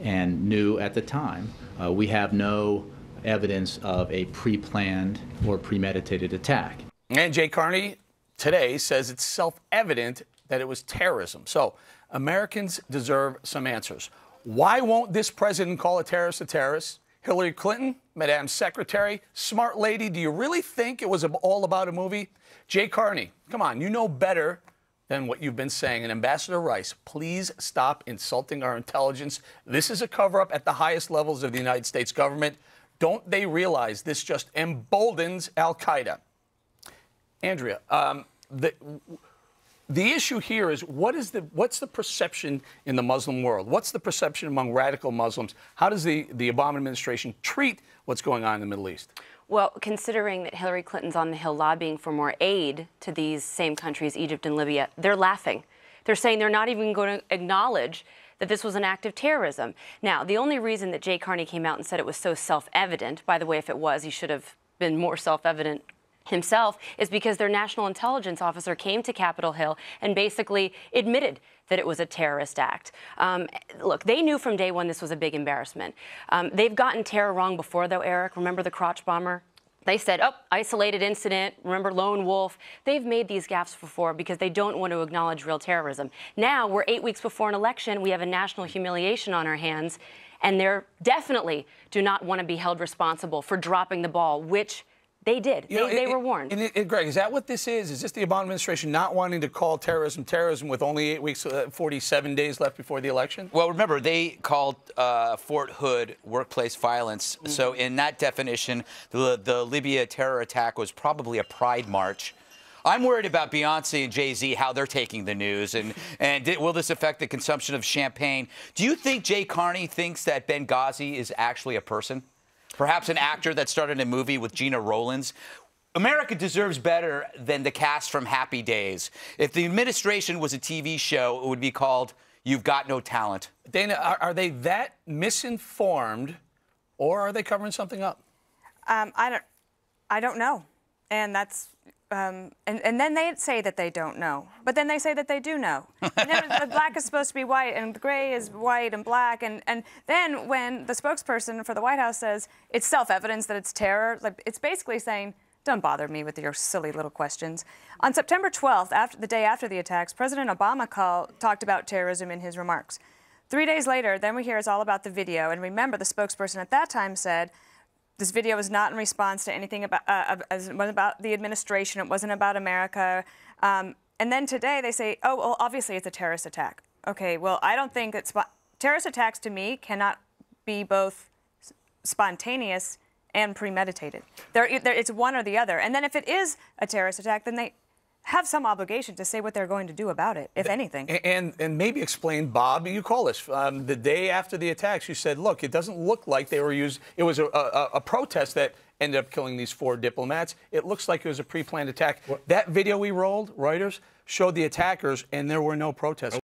and knew at the time. We have no evidence of a pre-planned or premeditated attack. And Jay Carney today says it's self-evident that it was terrorism. So Americans deserve some answers. Why won't this president call a terrorist? Hillary Clinton, Madame Secretary, smart lady, do you really think it was all about a movie? Jay Carney, come on, you know better than what you've been saying. And Ambassador Rice, please stop insulting our intelligence. This is a cover-up at the highest levels of the United States government. Don't they realize this just emboldens al-Qaeda? Andrea, the issue here is what's the perception in the Muslim world? What's the perception among radical Muslims? How does the Obama administration treat what's going on in the Middle East? Well, considering that Hillary Clinton's on the Hill lobbying for more aid to these same countries, Egypt and Libya, they're laughing. They're saying they're not even going to acknowledge that this was an act of terrorism. Now, the only reason that Jay Carney came out and said it was so self-evident, by the way, if it was, he should have been more self-evident himself, is because their national intelligence officer came to Capitol Hill and basically admitted that it was a terrorist act. Look, they knew from day one this was a big embarrassment. They've gotten terror wrong before, though, Eric. Remember the crotch bomber? They said, oh, isolated incident, remember lone wolf. They've made these gaffes before because they don't want to acknowledge real terrorism. Now, we're 8 weeks before an election. We have a national humiliation on our hands, and they definitely do not want to be held responsible for dropping the ball, which they did. They were warned. Greg, is that what this is? Is this the Obama administration not wanting to call terrorism with only 8 weeks, 47 days left before the election? Well, remember, they called Fort Hood workplace violence. Mm-hmm. So in that definition, the Libya terror attack was probably a pride march. I'm worried about Beyonce and Jay-Z, how they're taking the news, and will this affect the consumption of champagne? Do you think Jay Carney thinks that Benghazi is actually a person? Perhaps an actor that started a movie with Gina Rowlands? America deserves better than the cast from Happy Days. If the administration was a TV show, it would be called You've Got No Talent. Dana, are they that misinformed, or are they covering something up? I don't know, and that's. And then they say that they don't know, but then they say that they do know. The black is supposed to be white, and the gray is white and black, and then when the spokesperson for the White House says it's self-evident that it's terror, like, it's basically saying, don't bother me with your silly little questions. On September 12th, the day after the attacks, President Obama talked about terrorism in his remarks. 3 days later, then we hear it's all about the video, and remember the spokesperson at that time said, this video was not in response to anything about, it wasn't about the administration. It wasn't about America. And then today they say, oh, well, obviously it's a terrorist attack. Okay, well, I don't think that terrorist attacks to me cannot be both spontaneous and premeditated. It's one or the other. And then if it is a terrorist attack, then they have some obligation to say what they're going to do about it, if anything. And maybe explain, Bob, you call this, the day after the attacks, you said, look, it doesn't look like they were used, it was a protest that ended up killing these 4 diplomats. It looks like it was a pre-planned attack. That video we rolled, Reuters, showed the attackers, and there were no protests.